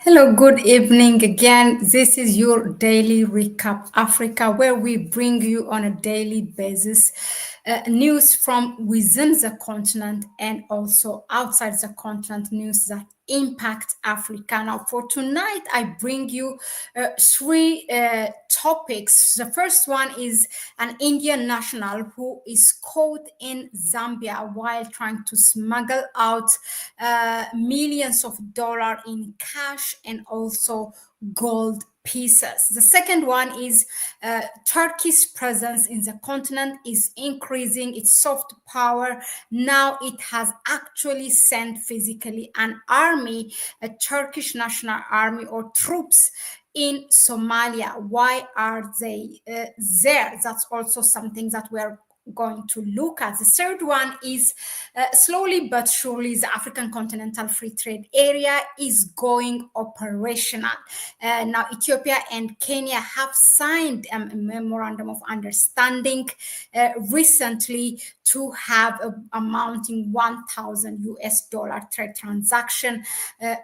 Hello, good evening again. This is your daily recap Africa, where we bring you on a daily basis news from within the continent and also outside the continent, news that impact Africa. Now, for tonight, I bring you three topics. The first one is an Indian national who is caught in Zambia while trying to smuggle out millions of dollars in cash and also gold pieces. The second one is Turkey's presence in the continent is increasing its soft power. Now it has actually sent physically an army, a Turkish national army or troops in Somalia. Why are they there? That's also something that we're going to look at. The third one is slowly but surely the African Continental Free Trade Area is going operational. Now Ethiopia and Kenya have signed a memorandum of understanding recently to have amounting 1,000 US dollar trade transaction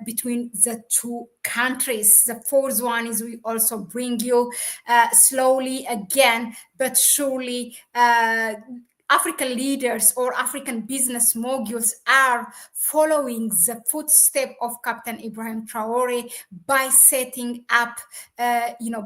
between the two countries. The fourth one is we also bring you slowly again but surely African leaders or African business moguls are following the footsteps of Captain Ibrahim Traore by setting up,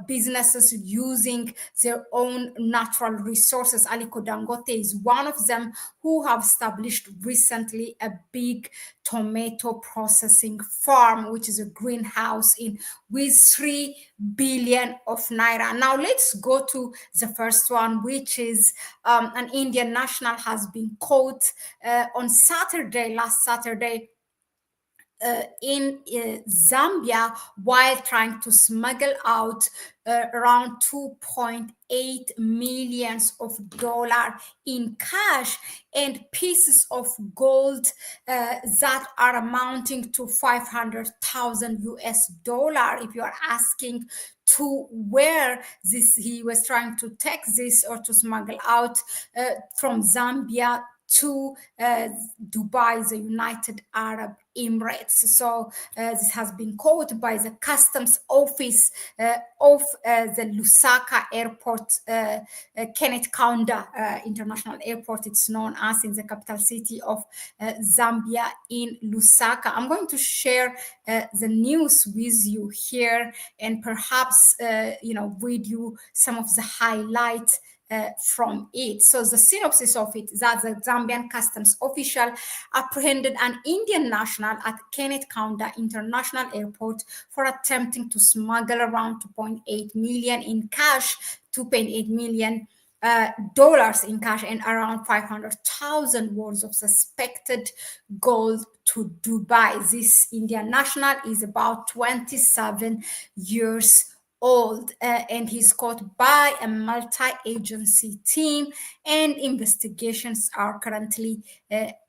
businesses using their own natural resources. Aliko Dangote is one of them who have established recently a big tomato processing farm, which is a greenhouse in with 3 billion of naira. Now let's go to the first one, which is an Indian national has been caught on last Saturday, in Zambia while trying to smuggle out around 2.8 millions of dollars in cash and pieces of gold that are amounting to 500,000 US dollar. If you are asking to where he was trying to take this or to smuggle out from Zambia to Dubai, the United Arab Emirates. So this has been caught by the customs office of the Lusaka airport, Kenneth Kaunda International Airport. It's known as in the capital city of Zambia in Lusaka. I'm going to share the news with you here and perhaps, read you some of the highlights from it. So the synopsis of it is that the Zambian customs official apprehended an Indian national at Kenneth Kaunda International Airport for attempting to smuggle around 2.8 million in cash, 2.8 million dollars in cash and around 500,000 worth of suspected gold to Dubai. This Indian national is about 27 years old and he's caught by a multi-agency team and investigations are currently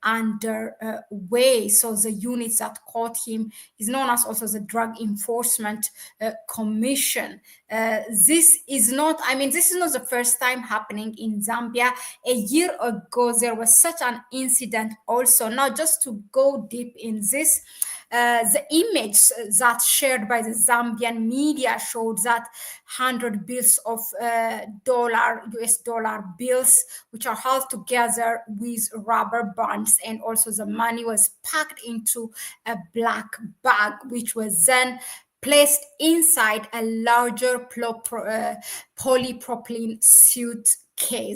underway. So the units that caught him is known as also the Drug Enforcement Commission. This is not the first time happening in Zambia. A year ago there was such an incident also. Now just to go deep in this, the image that shared by the Zambian media showed that 100 bills of US dollar bills, which are held together with rubber bands, and also the money was packed into a black bag, which was then placed inside a larger polypropylene suitcase.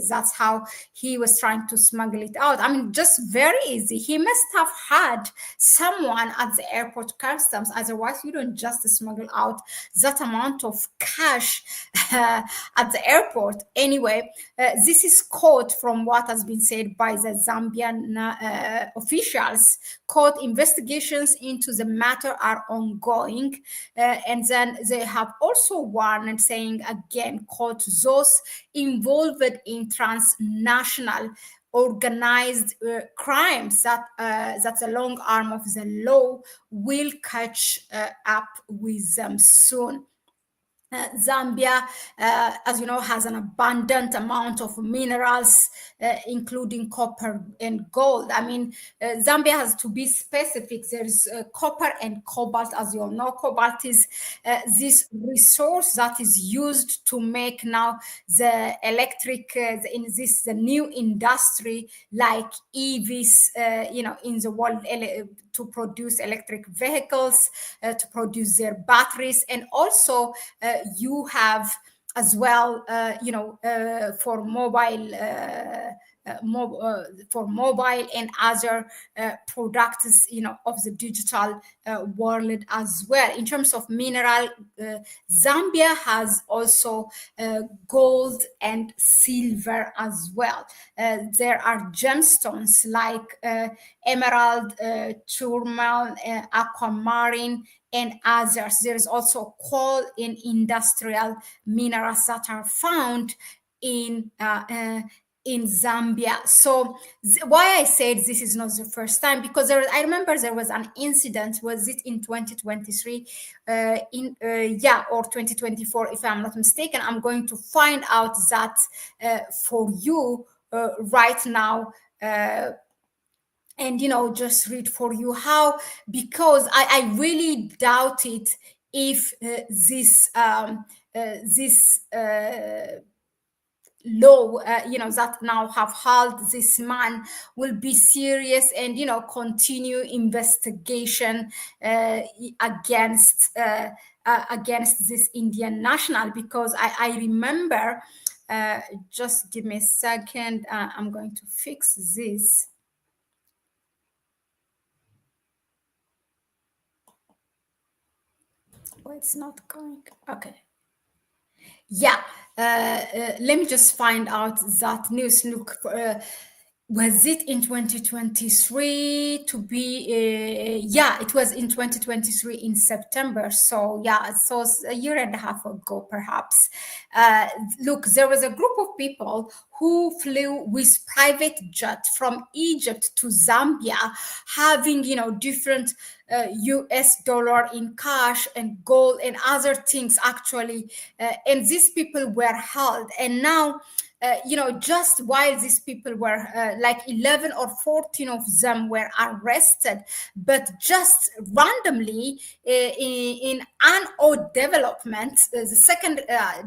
That's how he was trying to smuggle it out. Just very easy. He must have had someone at the airport customs. Otherwise, you don't just smuggle out that amount of cash at the airport. Anyway, this is quote from what has been said by the Zambian officials. Quote, investigations into the matter are ongoing. And then they have also warned, saying again, quote, those involved in transnational organized crimes that's a long arm of the law will catch up with them soon. Zambia, as you know, has an abundant amount of minerals, including copper and gold. I mean, Zambia has, to be specific, there's copper and cobalt. As you all know, cobalt is this resource that is used to make now the electric, the new industry like EVs, in the world, to produce electric vehicles, to produce their batteries, and also you have as well, for mobile. For mobile and other products, of the digital world as well. In terms of mineral, Zambia has also gold and silver as well. There are gemstones like emerald, turmal, aquamarine, and others. There is also coal and industrial minerals that are found in Zambia. So why I said this is not the first time, because I remember there was an incident. Was it in 2023? Or 2024, if I'm not mistaken. I'm going to find out that for you right now. And just read for you how, because I really doubted if this law, that now have held this man, will be serious and continue investigation against this Indian national. Because I remember, just give me a second, I'm going to fix this. Oh, it's not going. Okay. Yeah. Let me just find out that news. Look, was it in 2023 to be? Yeah, it was in 2023 in September. So yeah, so it's a year and a half ago, perhaps. Look, there was a group of people who flew with private jet from Egypt to Zambia, having different US dollar in cash and gold and other things, actually, and these people were held. And now, just while these people were like 11 or 14 of them were arrested, but just randomly, in an odd development,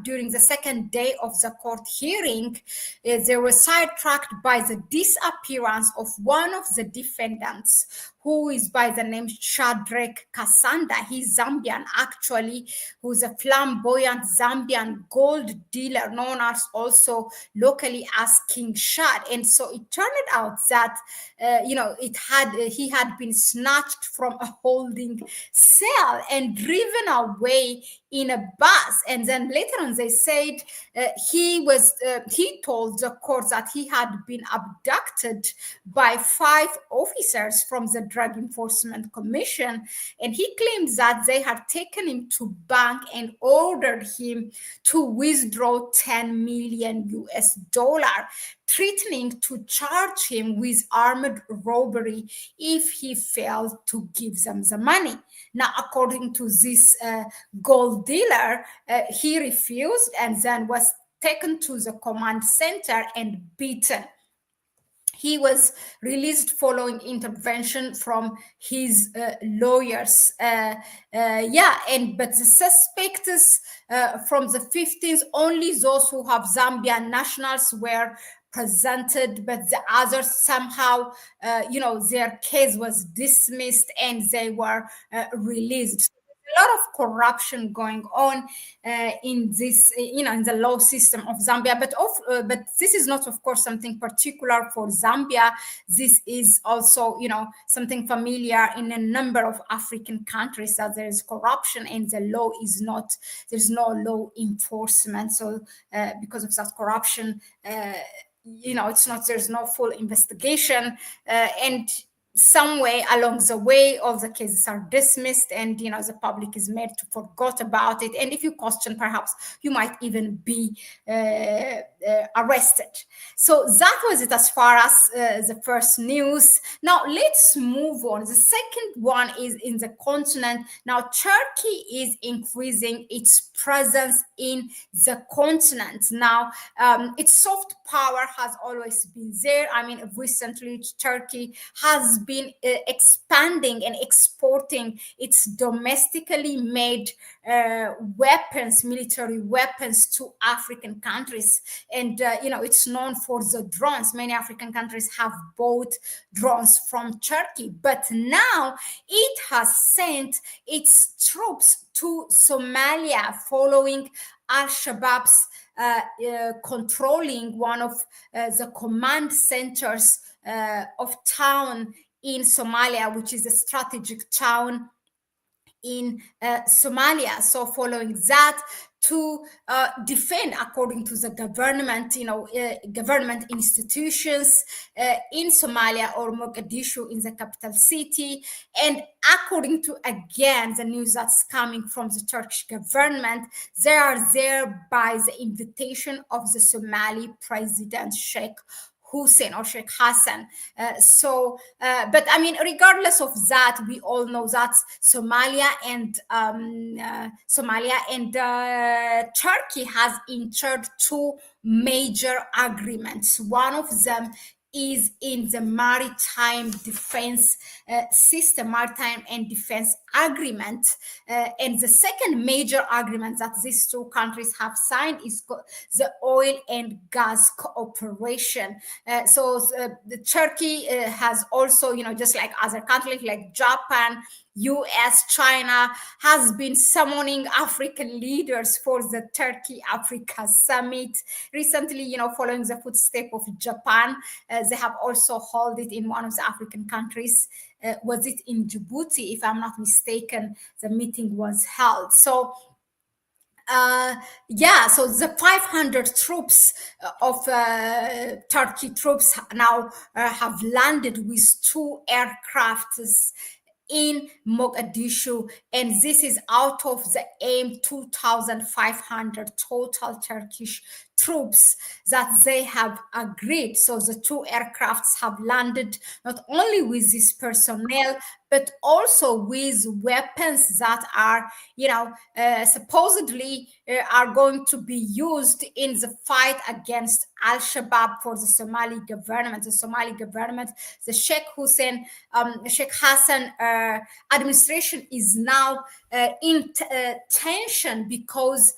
during the second day of the court hearing, they were sidetracked by the disappearance of one of the defendants, who is by the name Shadrach Kasanda. He's Zambian, actually, who's a flamboyant Zambian gold dealer, known as also locally as King Shad. And so it turned out that, he had been snatched from a holding cell and driven away in a bus. And then later on, they said he told the court that he had been abducted by 5 officers from the Drug Enforcement Commission, and he claimed that they had taken him to bank and ordered him to withdraw 10 million US dollar, threatening to charge him with armed robbery if he failed to give them the money. Now, according to this gold dealer, he refused and then was taken to the command center and beaten. He was released following intervention from his lawyers. But the suspects from the 15th, only those who have Zambian nationals were presented, but the others somehow, their case was dismissed and they were released. A lot of corruption going on in this, in the law system of Zambia. But this is not, of course, something particular for Zambia. This is also, something familiar in a number of African countries, that there is corruption and the law is not. There's no law enforcement. So because of that corruption, it's not. There's no full investigation and. some way along the way, all the cases are dismissed, and the public is made to forget about it. And if you question, perhaps you might even be arrested. So that was it as far as the first news. Now let's move on. The second one is in the continent. Now Turkey is increasing its presence in the continent. Now its soft power has always been there. I mean, recently Turkey has been expanding and exporting its domestically made weapons, military weapons, to African countries. And it's known for the drones. Many African countries have bought drones from Turkey, but now it has sent its troops to Somalia following Al-Shabaab's controlling one of the command centers of town in Somalia, which is a strategic town in Somalia. So following that, to defend, according to the government, government institutions in Somalia, or Mogadishu in the capital city. And according to, again, the news that's coming from the Turkish government, they are there by the invitation of the Somali president, Sheikh Hussein or Sheikh Hassan. But I mean, regardless of that, we all know that Somalia and Turkey has entered two major agreements. One of them is in the maritime defense system, maritime and defense agreement. And the second major agreement that these two countries have signed is the oil and gas cooperation. The Turkey has also, just like other countries like Japan, US, China, has been summoning African leaders for the Turkey-Africa summit. Recently, following the footsteps of Japan, they have also held it in one of the African countries. Was it in Djibouti? If I'm not mistaken, the meeting was held. So so the 500 troops of Turkey troops now have landed with 2 aircrafts in Mogadishu, and this is out of the aim 2,500 total Turkish troops that they have agreed. So the 2 aircrafts have landed not only with this personnel, but also with weapons that are, supposedly are going to be used in the fight against Al-Shabaab for the Somali government. The Somali government, the Sheikh Hassan administration is now in tension because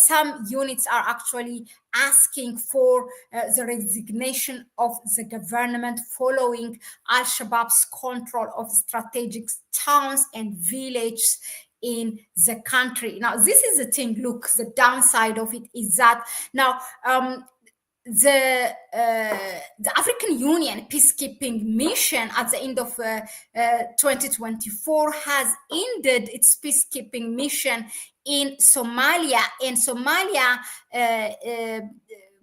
some units are actually asking for the resignation of the government following Al-Shabaab's control of strategic towns and villages in the country. Now, this is the thing. Look, the downside of it is that now the African Union peacekeeping mission at the end of 2024 has ended its peacekeeping mission in Somalia, and Somalia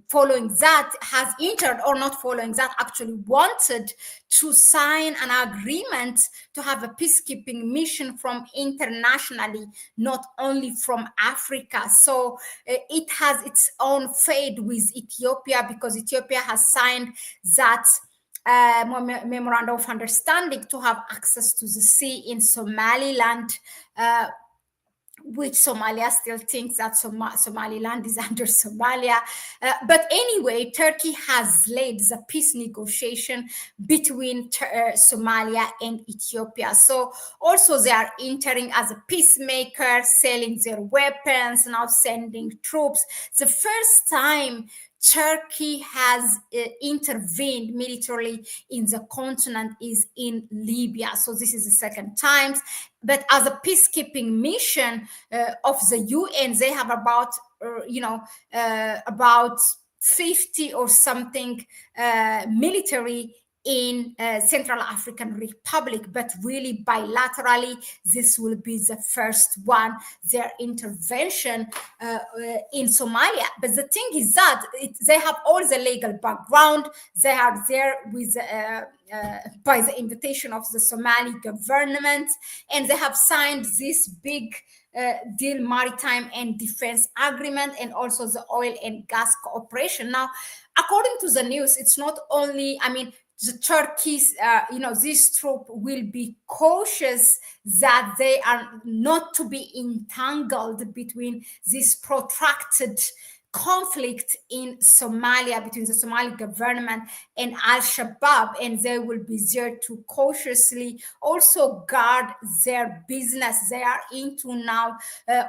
following that has entered, or not following that, actually wanted to sign an agreement to have a peacekeeping mission from internationally, not only from Africa. So it has its own fate with Ethiopia, because Ethiopia has signed that memorandum of understanding to have access to the sea in Somaliland, which Somalia still thinks that Somaliland is under Somalia. But anyway, Turkey has led the peace negotiation between Somalia and Ethiopia. So also they are entering as a peacemaker, selling their weapons, now sending troops. The first time Turkey has intervened militarily in the continent is in Libya. So this is the second time. But as a peacekeeping mission of the UN, they have about 50 or something military in Central African Republic, but really bilaterally, this will be the first one, their intervention in Somalia. But the thing is that they have all the legal background. They are there with by the invitation of the Somali government, and they have signed this big deal, maritime and defense agreement, and also the oil and gas cooperation. Now, according to the news, it's not only, I mean, the Turkeys, this troop will be cautious that they are not to be entangled between this protracted conflict in Somalia between the Somali government and Al-Shabaab, and they will be there to cautiously also guard their business. They are into now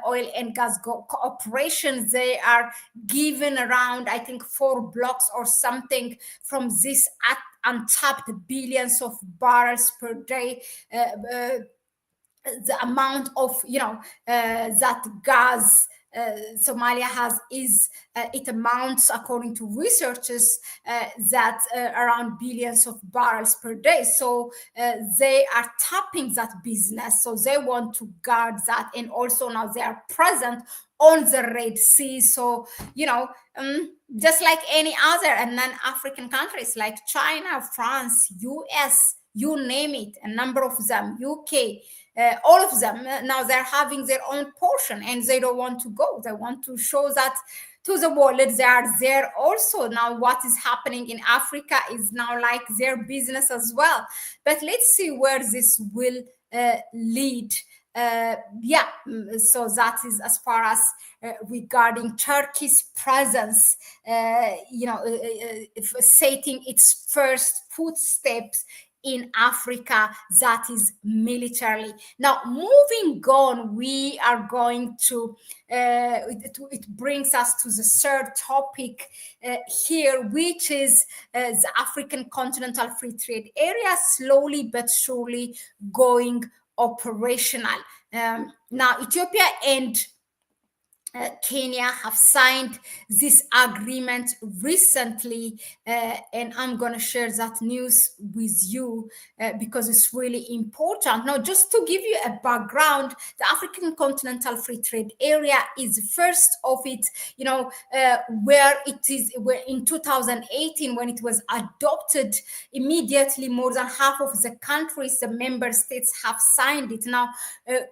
oil and gas cooperation. They are given around, I think, 4 blocks or something from this untapped billions of barrels per day. The amount of that gas Somalia has is it amounts, according to researchers, that around billions of barrels per day. So they are tapping that business. So they want to guard that, and also now they are present on the Red Sea. So just like any other non-African countries like China, France, US, you name it, a number of them, UK. All of them now they're having their own portion, and they don't want to go. They want to show that to the world they are there also. Now what is happening in Africa is now like their business as well. But let's see where this will lead. So that is as far as regarding Turkey's presence, setting its first footsteps in Africa, that is militarily. Now, moving on, we are going to, it brings us to the third topic here, which is the African Continental Free Trade Area, slowly but surely going operational. Now, Ethiopia and Kenya have signed this agreement recently, and I'm going to share that news with you because it's really important. Now, just to give you a background, the African Continental Free Trade Area is first of it, where it is where in 2018, when it was adopted, immediately more than half of the countries, the member states, have signed it. Now,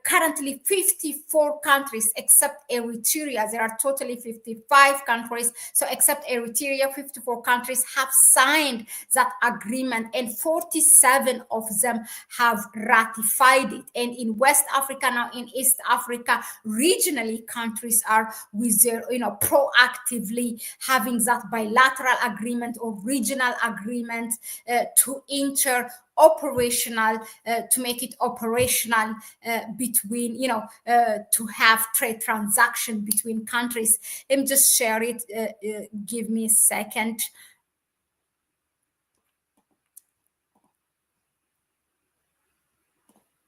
currently 54 countries except Eritrea. There are totally 55 countries. So except Eritrea, 54 countries have signed that agreement, and 47 of them have ratified it. And in West Africa, now in East Africa, regionally, countries are with their, proactively having that bilateral agreement or regional agreement to enter operational, to make it operational between, to have trade transaction between countries. Let me just share it. Give me a second.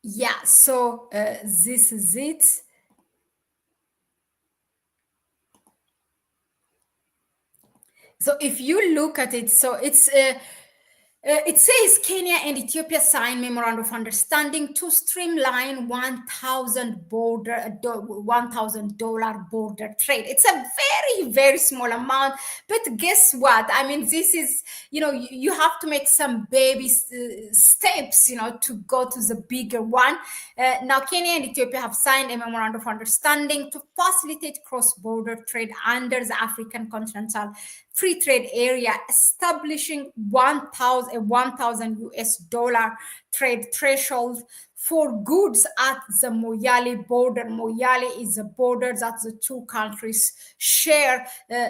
Yeah, so this is it. So if you look at it, so it's it says Kenya and Ethiopia signed memorandum of understanding to streamline $1,000 border trade. It's a very, very small amount, but guess what? I mean, this is, you have to make some baby steps, to go to the bigger one. Now, Kenya and Ethiopia have signed a memorandum of understanding to facilitate cross-border trade under the African Continental Free Trade Area, establishing $1,000 US trade threshold for goods at the Moyale border. Moyale is a border that the two countries share.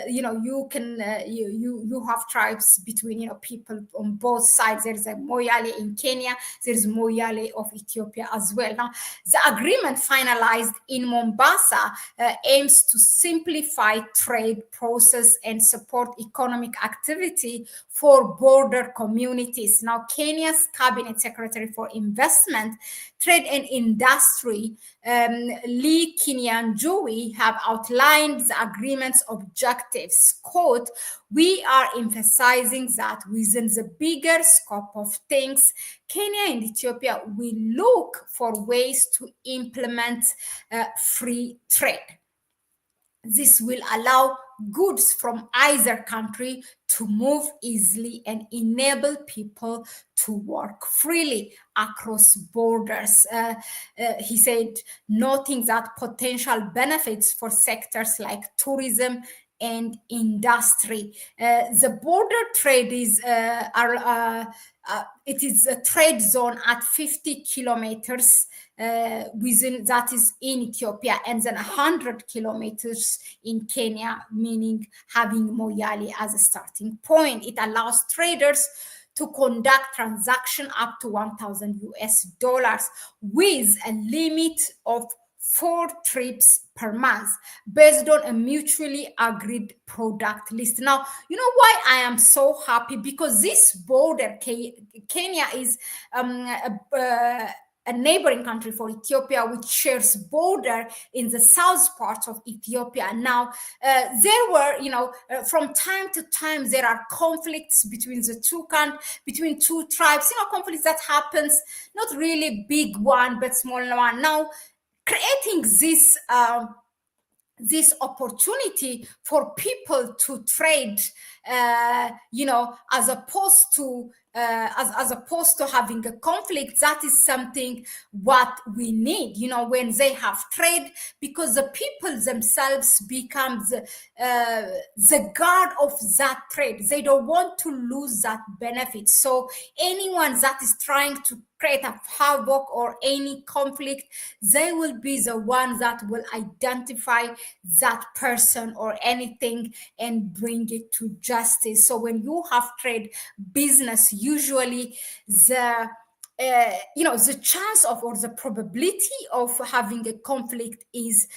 You can you have tribes between people on both sides. There is a Moyale in Kenya. There is Moyale of Ethiopia as well. Now, the agreement finalized in Mombasa aims to simplify trade process and support economic activity for border communities. Now, Kenya's Cabinet Secretary for Investment, Trade and Industry, Lee Kinyanjui, have outlined the agreement's objectives. Quote, "We are emphasizing that within the bigger scope of things, Kenya and Ethiopia will look for ways to implement free trade. This will allow goods from either country to move easily and enable people to work freely across borders," he said, noting that potential benefits for sectors like tourism and industry. The border trade is it is a trade zone at 50 kilometers within, that is in Ethiopia, and then 100 kilometers in Kenya, meaning having Moyale as a starting point. It allows traders to conduct transaction up to 1,000 US dollars with a limit of 4 trips per month based on a mutually agreed product list. Now, you know why I am so happy? Because this border, Kenya is a neighboring country for Ethiopia, which shares border in the south part of Ethiopia. Now, there were, from time to time, there are conflicts between between two tribes, conflicts that happens, not really big one, but small one. Now, creating this opportunity for people to trade, as opposed to as opposed to having a conflict. That is something what we need, when they have trade, because the people themselves become the guard of that trade. They don't want to lose that benefit. So anyone that is trying to create a havoc or any conflict, they will be the ones that will identify that person or anything and bring it to justice. So when you have trade business, usually the chance of, or the probability of having a conflict is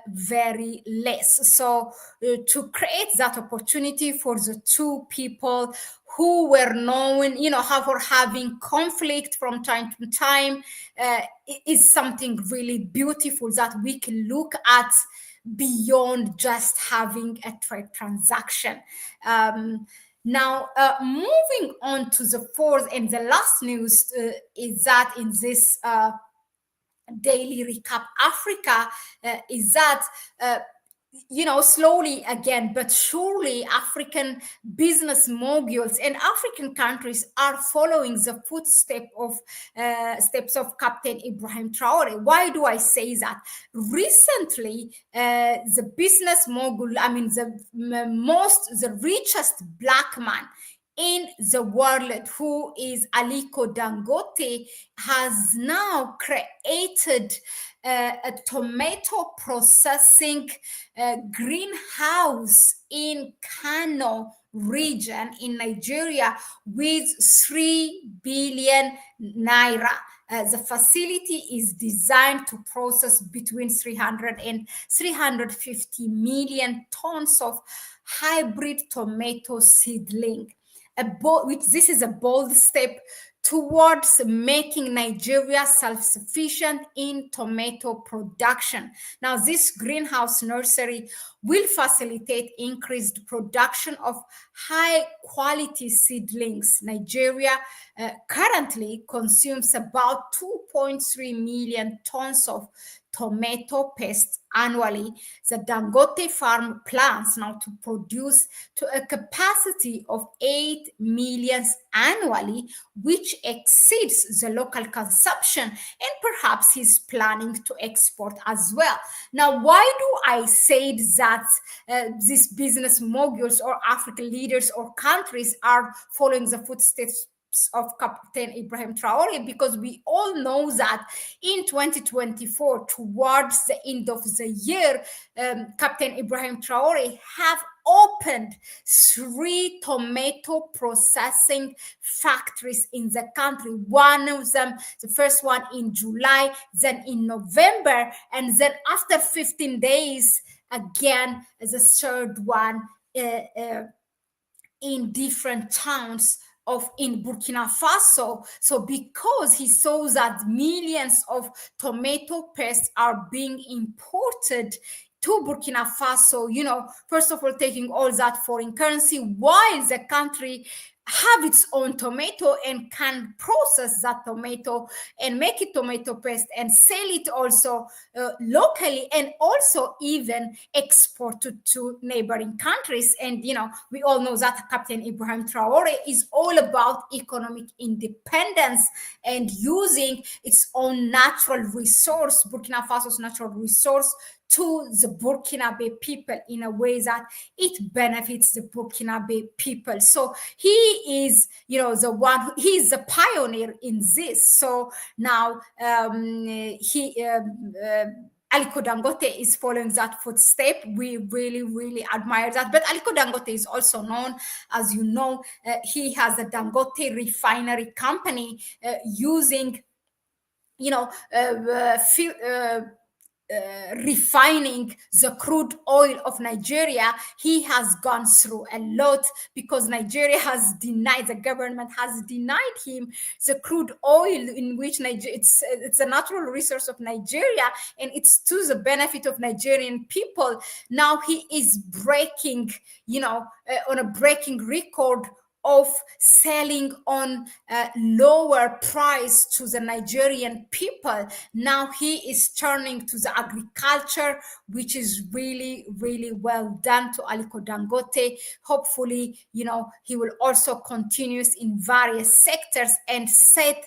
very less. So to create that opportunity for the two people who were known, for having conflict from time to time, is something really beautiful that we can look at beyond just having a trade transaction. Now, moving on to the fourth and the last news, is that in this daily recap Africa, is that slowly again but surely, African business moguls and African countries are following the steps of Captain Ibrahim Traore. Why do I say that? Recently, the business mogul, the richest black man in the world, who is Aliko Dangote, has now created a tomato processing greenhouse in Kano region in Nigeria with 3 billion naira. The facility is designed to process between 300 and 350 million tons of hybrid tomato seedling. This is a bold step towards making Nigeria self-sufficient in tomato production. Now, this greenhouse nursery will facilitate increased production of high-quality seedlings. Nigeria currently consumes about 2.3 million tons of tomato paste annually. The Dangote farm plans now to produce to a capacity of 8 million annually, which exceeds the local consumption, and perhaps he's planning to export as well. Now, why do I say that these business moguls or African leaders or countries are following the footsteps of Captain Ibrahim Traore? Because we all know that in 2024, towards the end of the year, Captain Ibrahim Traore have opened 3 tomato processing factories in the country. One of them, the first one in July, then in November, and then after 15 days, again, the third one in different towns of in Burkina Faso. So because he saw that millions of tomato pests are being imported to Burkina Faso, first of all, taking all that foreign currency while the country have its own tomato and can process that tomato and make it tomato paste and sell it also locally, and also even export it to neighboring countries. And we all know that Captain Ibrahim Traore is all about economic independence and using its own natural resource, Burkina Faso's natural resource, to the Burkinabe people in a way that it benefits the Burkinabe people. So he is, he is the pioneer in this. So now Aliko Dangote is following that footstep. We really, really admire that. But Aliko Dangote is also known, as you know, he has a Dangote refinery company using, refining the crude oil of Nigeria. He has gone through a lot because Nigeria has denied, the government has denied him the crude oil, in which it's a natural resource of Nigeria, and it's to the benefit of Nigerian people. Now he is breaking, on a breaking record of selling on a lower price to the Nigerian people. Now he is turning to the agriculture, which is really, really well done to Aliko Dangote. Hopefully, he will also continue in various sectors and set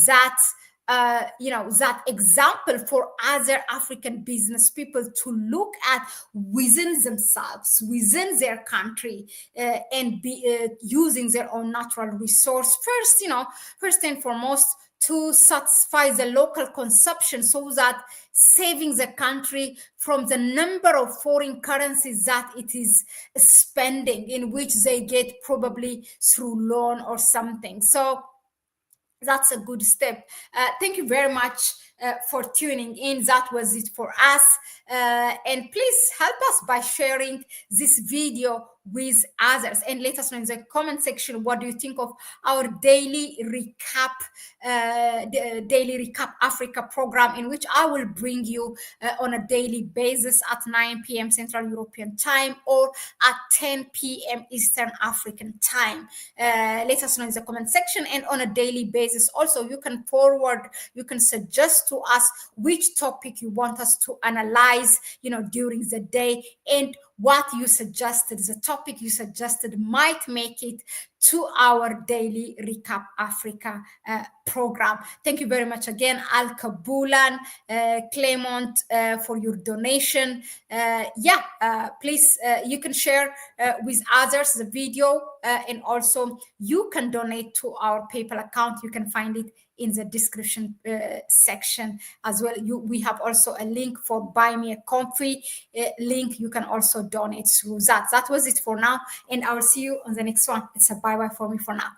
that that example for other African business people to look at within themselves, within their country, and be using their own natural resource first and foremost, to satisfy the local consumption, so that saving the country from the number of foreign currencies that it is spending, in which they get probably through loan or something. So that's a good step. Thank you very much for tuning in. That was it for us. And please help us by sharing this video with others, and let us know in the comment section what do you think of our daily recap Africa program, in which I will bring you on a daily basis at 9 p.m. Central European time or at 10 p.m. Eastern African time. Let us know in the comment section, and on a daily basis also you can suggest to us which topic you want us to analyze during the day, and what you suggested, the topic you suggested might make it to our daily Recap Africa program. Thank you very much again, Al Kabulan, Clement, for your donation. Please, you can share with others the video, and also you can donate to our PayPal account. You can find it in the description section as well. We have also a link for Buy Me a Coffee link. You can also donate through that. That was it for now, and I will see you on the next one. It's a bye-bye for me for now.